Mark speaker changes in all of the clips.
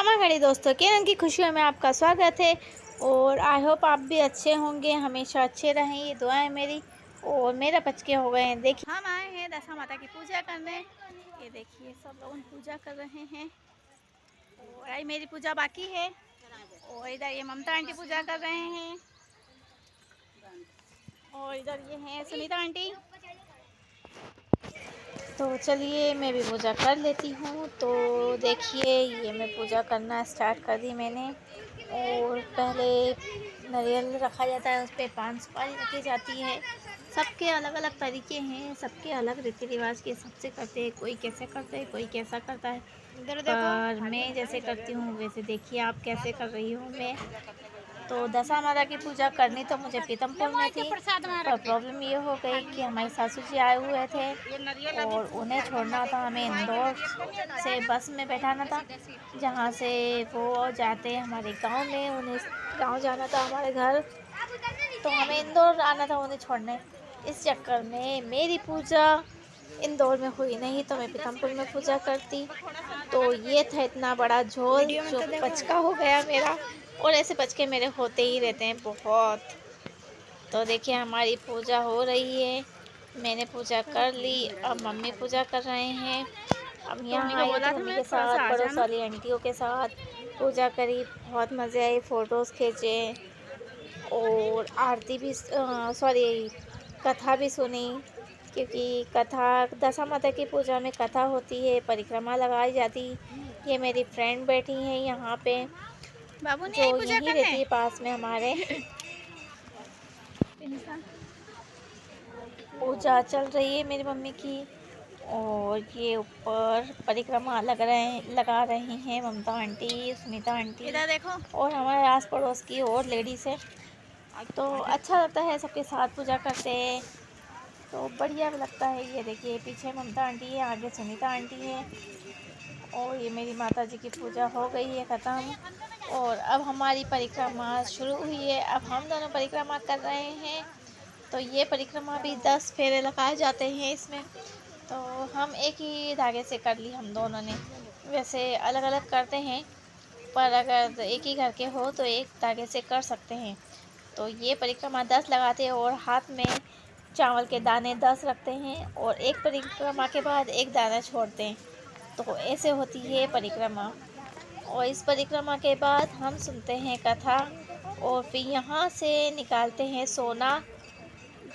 Speaker 1: क्षमा करें दोस्तों, किरण की खुशियों में आपका स्वागत है। और आई होप आप भी अच्छे होंगे, हमेशा अच्छे रहें, ये दुआ है मेरी। और मेरा बच्चे हो गए हैं। देखिए हम आए हैं दशा माता की पूजा करने। ये देखिए सब लोग पूजा कर रहे हैं और आई मेरी पूजा बाकी है। और इधर ये ममता आंटी पूजा कर रहे हैं और इधर ये हैं सुनीता आंटी। तो चलिए मैं भी पूजा कर लेती हूँ। तो देखिए ये मैं पूजा करना स्टार्ट कर दी मैंने। और पहले नारियल रखा जाता है, उस पर 5 सुपारी रखी जाती है। सबके अलग अलग तरीके हैं, सबके अलग रीति रिवाज के हिसाब से करते हैं। कोई कैसे करते हैं, कोई कैसा करता है, पर मैं जैसे करती हूँ वैसे देखिए आप कैसे कर रही हूँ मैं। तो दशा माता की पूजा करनी तो मुझे पीतमपुर में थी, पर प्रॉब्लम ये हो गई कि हमारे सासू जी आए हुए थे और उन्हें छोड़ना था। हमें इंदौर से बस में बैठाना था, जहाँ से वो जाते हैं हमारे गांव में। उन्हें गांव जाना था हमारे घर, तो हमें इंदौर आना था उन्हें छोड़ने। इस चक्कर में मेरी पूजा इंदौर में हुई नहीं, तो मैं पीतमपुर में पूजा करती। तो ये था इतना बड़ा झोल जो पचका हो गया मेरा। और ऐसे पचके मेरे होते ही रहते हैं बहुत। तो देखिए हमारी पूजा हो रही है, मैंने पूजा कर ली। अब मम्मी पूजा कर रहे हैं। अब यहाँ आई तो मम्मी के साथ, पड़ोस वाली आंटियों के साथ पूजा करी। बहुत मज़े आए, फ़ोटोज़ खींचे और आरती भी सॉरी कथा भी सुनी। क्योंकि कथा दशा माता की पूजा में कथा होती है, परिक्रमा लगाई जाती। ये मेरी फ्रेंड बैठी हैं यहाँ पे, बाबू जो यहीं रहती है पास में हमारे। पूजा चल रही है मेरी मम्मी की। और ये ऊपर परिक्रमा लगा रही हैं ममता आंटी, सुनीता आंटी, इधर देखो। और हमारे आस पड़ोस की और लेडीज़ है। तो अच्छा लगता है सबके साथ पूजा करते हैं, तो बढ़िया लगता है। ये देखिए पीछे ममता आंटी है, आगे सुनीता आंटी है। और ये मेरी माता जी की पूजा हो गई है ख़त्म। और अब हमारी परिक्रमा शुरू हुई है। अब हम दोनों परिक्रमा कर रहे हैं। तो ये परिक्रमा भी 10 फेरे लगाए जाते हैं इसमें। तो हम एक ही धागे से कर ली हम दोनों ने। वैसे अलग अलग करते हैं, पर अगर एक ही घर के हो तो एक धागे से कर सकते हैं। तो ये परिक्रमा 10 लगाते हैं और हाथ में चावल के दाने 10 रखते हैं और एक परिक्रमा के बाद एक दाना छोड़ते हैं। तो ऐसे होती है परिक्रमा। और इस परिक्रमा के बाद हम सुनते हैं कथा और फिर यहाँ से निकालते हैं सोना।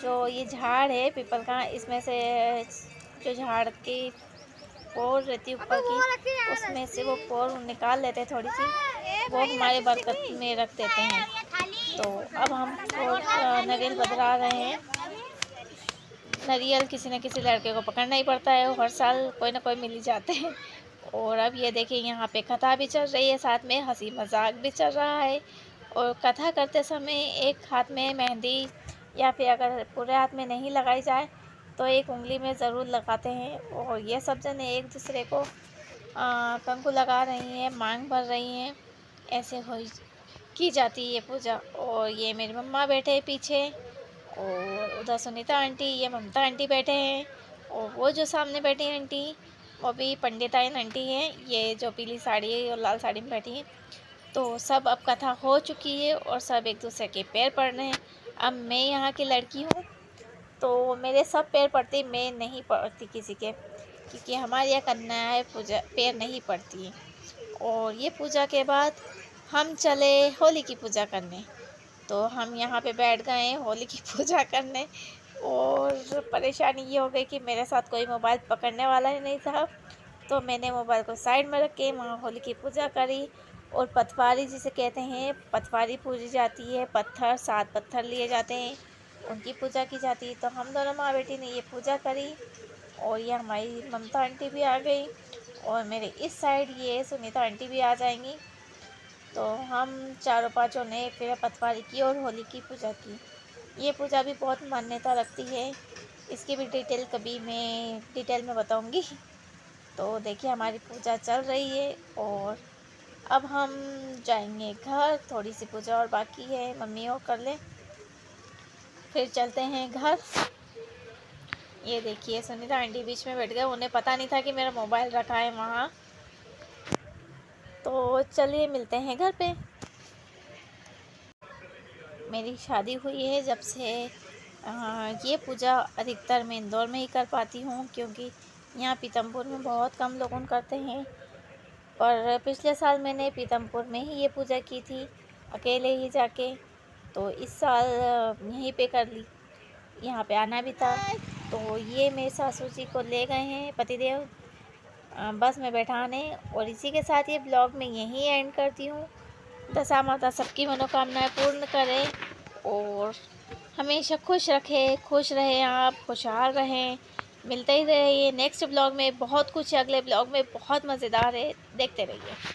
Speaker 1: जो ये झाड़ है पीपल का, इसमें से जो झाड़ की पोर रहती है ऊपर की, उसमें से वो पोर निकाल लेते हैं थोड़ी सी, वो हमारे बरकत में रख देते हैं। तो अब हम नारियल बदला रहे हैं। नारियल किसी न किसी लड़के को पकड़ना ही पड़ता है, हर साल कोई ना कोई मिल ही जाते हैं। और अब ये देखिए यहाँ पे कथा भी चल रही है, साथ में हंसी मजाक भी चल रहा है। और कथा करते समय एक हाथ में मेहंदी, या फिर अगर पूरे हाथ में नहीं लगाई जाए तो एक उंगली में ज़रूर लगाते हैं। और ये सब जने एक दूसरे को कंकु लगा रही हैं, मांग भर रही हैं। ऐसे हो की जाती है ये पूजा। और ये मेरी मम्मा बैठे हैं पीछे, और उधर सुनीता आंटी, ये ममता आंटी बैठे हैं। और वो जो सामने बैठी हैं आंटी, वो भी पंडिताइन आंटी हैं, ये जो पीली साड़ी और लाल साड़ी में बैठी हैं। तो सब अब कथा हो चुकी है और सब एक दूसरे के पैर पड़ रहे हैं। अब मैं यहाँ की लड़की हूँ, तो मेरे सब पैर पड़ते, मैं नहीं पड़ती किसी के, क्योंकि हमारे यहाँ कन्याएं पूजा पैर नहीं पड़ती हैं। और ये पूजा के बाद हम चले होली की पूजा करने। तो हम यहाँ पे बैठ गए हैं होली की पूजा करने। और परेशानी ये हो गई कि मेरे साथ कोई मोबाइल पकड़ने वाला ही नहीं था, तो मैंने मोबाइल को साइड में रख के वहाँ होली की पूजा करी। और पतवारी जिसे कहते हैं, पतवारी पूजी जाती है, पत्थर 7 पत्थर लिए जाते हैं, उनकी पूजा की जाती है। तो हम दोनों माँ बेटी ने ये पूजा करी। और ये हमारी ममता आंटी भी आ गई और मेरे इस साइड ये सुनीता आंटी भी आ जाएंगी। तो हम चारों पाँचों ने फिर पतवारी की और होली की पूजा की। ये पूजा भी बहुत मान्यता रखती है, इसकी भी डिटेल कभी मैं डिटेल में बताऊंगी। तो देखिए हमारी पूजा चल रही है और अब हम जाएंगे घर। थोड़ी सी पूजा और बाकी है, मम्मी और कर ले, फिर चलते हैं घर। ये देखिए सुनीता आंटी बीच में बैठ गए, उन्हें पता नहीं था कि मेरा मोबाइल रखा है वहाँ। तो तो चलिए मिलते हैं घर पे। मेरी शादी हुई है जब से ये पूजा अधिकतर मैं इंदौर में ही कर पाती हूँ, क्योंकि यहाँ पीतमपुर में बहुत कम लोग करते हैं। पर पिछले साल मैंने पीतमपुर में ही ये पूजा की थी, अकेले ही जाके। तो इस साल यहीं पे कर ली, यहाँ पे आना भी था। तो ये मेरे सासू जी को ले गए हैं पतिदेव बस में बैठाने। और इसी के साथ ये ब्लॉग मैं यहीं एंड करती हूँ। दशा माता सबकी मनोकामनाएं पूर्ण करे और हमेशा खुश रखे, खुश रहें, आप खुशहाल रहें। मिलते ही रहिए नेक्स्ट ब्लॉग में। बहुत कुछ अगले ब्लॉग में बहुत मज़ेदार है, देखते रहिए।